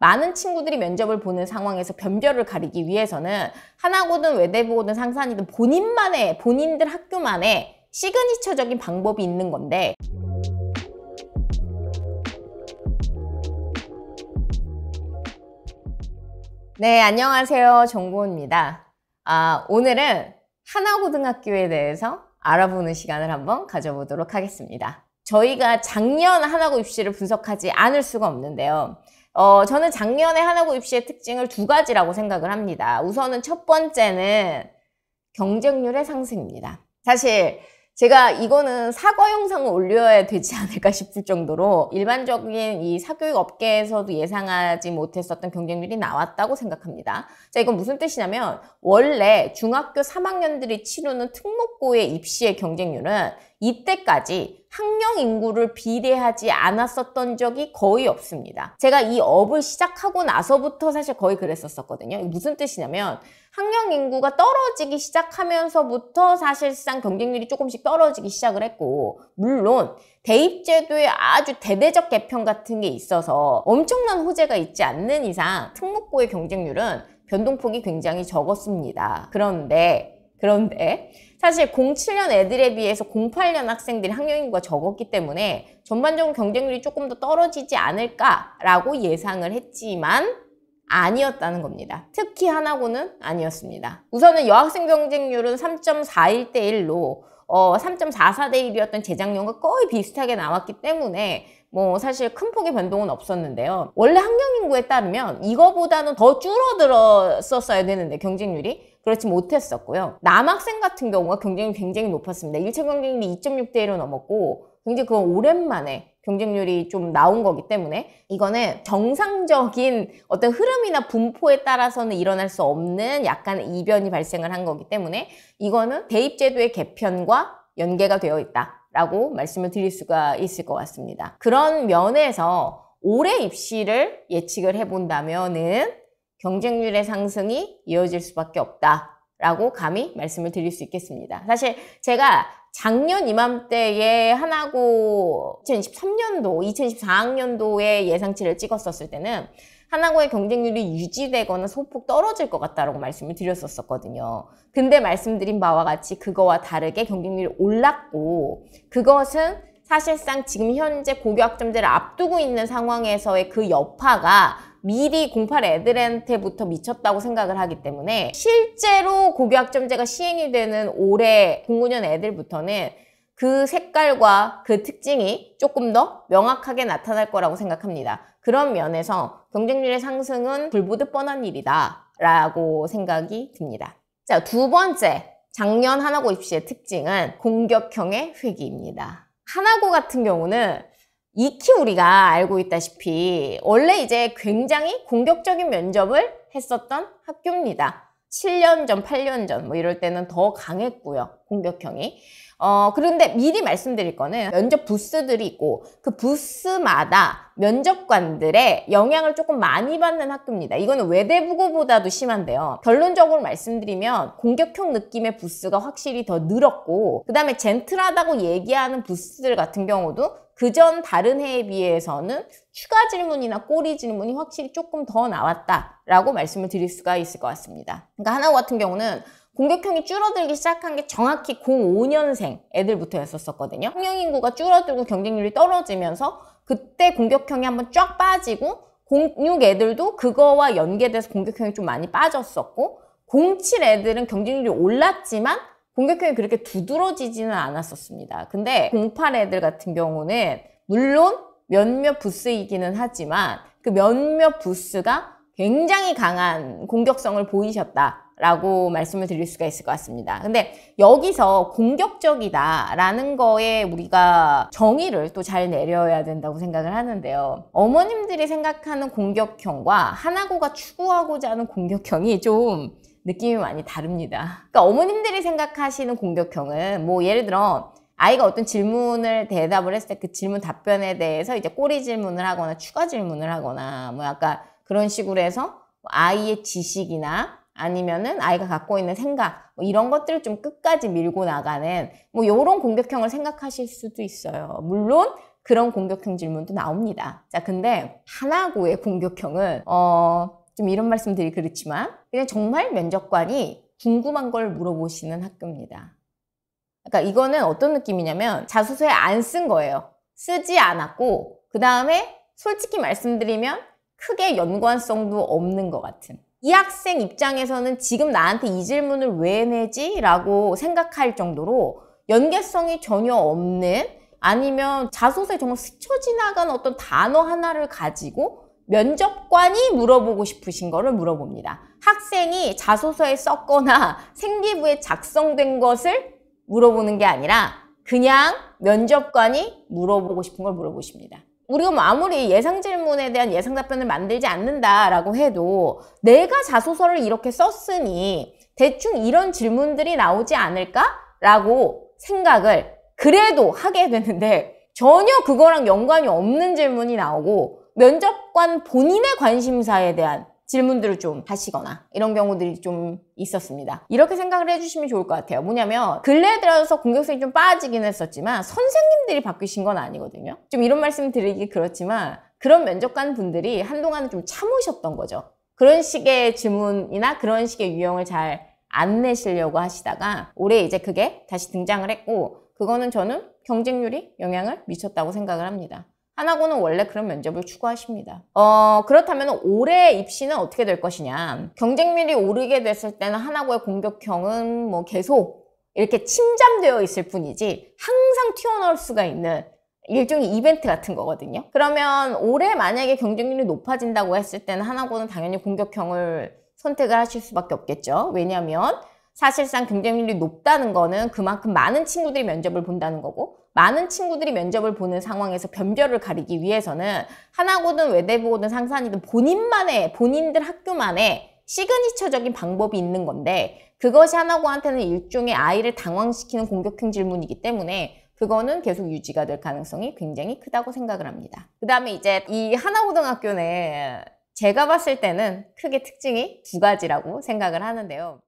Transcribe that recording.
많은 친구들이 면접을 보는 상황에서 변별을 가리기 위해서는 하나고든 외대부고든 상산이든 본인들 학교만의 시그니처적인 방법이 있는 건데, 네, 안녕하세요. 정보입니다. 오늘은 하나고등학교에 대해서 알아보는 시간을 한번 가져보도록 하겠습니다. 저희가 작년 하나고 입시를 분석하지 않을 수가 없는데요. 저는 작년에 하나고 입시의 특징을 두 가지라고 생각을 합니다. 우선은 첫 번째는 경쟁률의 상승입니다. 사실 제가 이거는 사과 영상을 올려야 되지 않을까 싶을 정도로 일반적인 이 사교육 업계에서도 예상하지 못했었던 경쟁률이 나왔다고 생각합니다. 자, 이건 무슨 뜻이냐면 원래 중학교 3학년들이 치르는 특목고의 입시의 경쟁률은 이때까지 학령 인구를 비례하지 않았었던 적이 거의 없습니다. 제가 이 업을 시작하고 나서부터 사실 거의 그랬었거든요. 무슨 뜻이냐면 학령 인구가 떨어지기 시작하면서부터 사실상 경쟁률이 조금씩 떨어지기 시작을 했고, 물론 대입제도의 아주 대대적 개편 같은 게 있어서 엄청난 호재가 있지 않는 이상 특목고의 경쟁률은 변동폭이 굉장히 적었습니다. 그런데 사실 07년 애들에 비해서 08년 학생들이 학령 인구가 적었기 때문에 전반적으로 경쟁률이 조금 더 떨어지지 않을까라고 예상을 했지만 아니었다는 겁니다. 특히 하나고는 아니었습니다. 우선은 여학생 경쟁률은 3.41대 1로 3.44대 1이었던 재작년과 거의 비슷하게 나왔기 때문에 뭐 사실 큰 폭의 변동은 없었는데요. 원래 학령 인구에 따르면 이거보다는 더 줄어들었었어야 되는데 경쟁률이 그렇지 못했었고요. 남학생 같은 경우가 경쟁률이 굉장히 높았습니다. 1차 경쟁률이 2.6대 1로 넘었고 굉장히 그건 오랜만에 경쟁률이 좀 나온 거기 때문에 이거는 정상적인 어떤 흐름이나 분포에 따라서는 일어날 수 없는 약간의 이변이 발생을 한 거기 때문에 이거는 대입제도의 개편과 연계가 되어 있다라고 말씀을 드릴 수가 있을 것 같습니다. 그런 면에서 올해 입시를 예측을 해본다면은 경쟁률의 상승이 이어질 수밖에 없다라고 감히 말씀을 드릴 수 있겠습니다. 사실 제가 작년 이맘때에 하나고 2023년도, 2024학년도에 예상치를 찍었었을 때는 하나고의 경쟁률이 유지되거나 소폭 떨어질 것 같다라고 말씀을 드렸었거든요. 근데 말씀드린 바와 같이 그거와 다르게 경쟁률이 올랐고, 그것은 사실상 지금 현재 고교학점제를 앞두고 있는 상황에서의 그 여파가 미리 08 애들한테부터 미쳤다고 생각을 하기 때문에 실제로 고교학점제가 시행이 되는 올해 09년 애들부터는 그 색깔과 그 특징이 조금 더 명확하게 나타날 거라고 생각합니다. 그런 면에서 경쟁률의 상승은 불보듯 뻔한 일이다 라고 생각이 듭니다. 자, 두 번째, 작년 하나고 입시의 특징은 공격형의 회귀입니다. 하나고 같은 경우는 익히 우리가 알고 있다시피 원래 이제 굉장히 공격적인 면접을 했었던 학교입니다. 7년 전, 8년 전 뭐 이럴 때는 더 강했고요. 공격형이. 그런데 미리 말씀드릴 거는 면접 부스들이 있고 그 부스마다 면접관들의 영향을 조금 많이 받는 학교입니다. 이거는 외대부고보다도 심한데요. 결론적으로 말씀드리면 공격형 느낌의 부스가 확실히 더 늘었고, 그 다음에 젠틀하다고 얘기하는 부스들 같은 경우도 그전 다른 해에 비해서는 추가 질문이나 꼬리 질문이 확실히 조금 더 나왔다라고 말씀을 드릴 수가 있을 것 같습니다. 그러니까 하나고 같은 경우는 공격형이 줄어들기 시작한 게 정확히 05년생 애들부터였었거든요. 학령 인구가 줄어들고 경쟁률이 떨어지면서 그때 공격형이 한번 쫙 빠지고 06 애들도 그거와 연계돼서 공격형이 좀 많이 빠졌었고, 07 애들은 경쟁률이 올랐지만 공격형이 그렇게 두드러지지는 않았었습니다. 근데 08 애들 같은 경우는 물론 몇몇 부스이기는 하지만 그 몇몇 부스가 굉장히 강한 공격성을 보이셨다라고 말씀을 드릴 수가 있을 것 같습니다. 근데 여기서 공격적이다라는 거에 우리가 정의를 또 잘 내려야 된다고 생각을 하는데요. 어머님들이 생각하는 공격형과 하나고가 추구하고자 하는 공격형이 좀 느낌이 많이 다릅니다. 그러니까 어머님들이 생각하시는 공격형은 뭐 예를 들어 아이가 어떤 질문을 대답을 했을 때 그 질문 답변에 대해서 이제 꼬리 질문을 하거나 추가 질문을 하거나 뭐 약간 그런 식으로 해서 아이의 지식이나 아니면은 아이가 갖고 있는 생각 뭐 이런 것들을 좀 끝까지 밀고 나가는 뭐 이런 공격형을 생각하실 수도 있어요. 물론 그런 공격형 질문도 나옵니다. 자, 근데 하나고의 공격형은 좀 이런 말씀 드리기 그렇지만 그냥 정말 면접관이 궁금한 걸 물어보시는 학교입니다. 그러니까 이거는 어떤 느낌이냐면 자소서에 안 쓴 거예요. 쓰지 않았고 그 다음에 솔직히 말씀드리면 크게 연관성도 없는 것 같은. 이 학생 입장에서는 지금 나한테 이 질문을 왜 내지? 라고 생각할 정도로 연계성이 전혀 없는, 아니면 자소서에 정말 스쳐 지나간 어떤 단어 하나를 가지고 면접관이 물어보고 싶으신 거를 물어봅니다. 학생이 자소서에 썼거나 생기부에 작성된 것을 물어보는 게 아니라 그냥 면접관이 물어보고 싶은 걸 물어보십니다. 우리가 뭐 아무리 예상 질문에 대한 예상 답변을 만들지 않는다라고 해도 내가 자소서를 이렇게 썼으니 대충 이런 질문들이 나오지 않을까라고 생각을 그래도 하게 되는데 전혀 그거랑 연관이 없는 질문이 나오고 면접관 본인의 관심사에 대한 질문들을 좀 하시거나 이런 경우들이 좀 있었습니다. 이렇게 생각을 해주시면 좋을 것 같아요. 뭐냐면 근래에 들어서 공격성이 좀 빠지긴 했었지만 선생님들이 바뀌신 건 아니거든요. 좀 이런 말씀 드리기 그렇지만 그런 면접관 분들이 한동안은 좀 참으셨던 거죠. 그런 식의 질문이나 그런 식의 유형을 잘 안 내시려고 하시다가 올해 이제 그게 다시 등장을 했고, 그거는 저는 경쟁률이 영향을 미쳤다고 생각을 합니다. 하나고는 원래 그런 면접을 추구하십니다. 그렇다면 올해 입시는 어떻게 될 것이냐. 경쟁률이 오르게 됐을 때는 하나고의 공격형은 뭐 계속 이렇게 침잠되어 있을 뿐이지 항상 튀어나올 수가 있는 일종의 이벤트 같은 거거든요. 그러면 올해 만약에 경쟁률이 높아진다고 했을 때는 하나고는 당연히 공격형을 선택을 하실 수밖에 없겠죠. 왜냐하면 사실상 경쟁률이 높다는 거는 그만큼 많은 친구들이 면접을 본다는 거고, 많은 친구들이 면접을 보는 상황에서 변별을 가리기 위해서는 하나고든 외대부고든 상산이든 본인들 학교만의 시그니처적인 방법이 있는 건데, 그것이 하나고한테는 일종의 아이를 당황시키는 공격형 질문이기 때문에 그거는 계속 유지가 될 가능성이 굉장히 크다고 생각을 합니다. 그 다음에 이제 이 하나고등학교는 제가 봤을 때는 크게 특징이 두 가지라고 생각을 하는데요.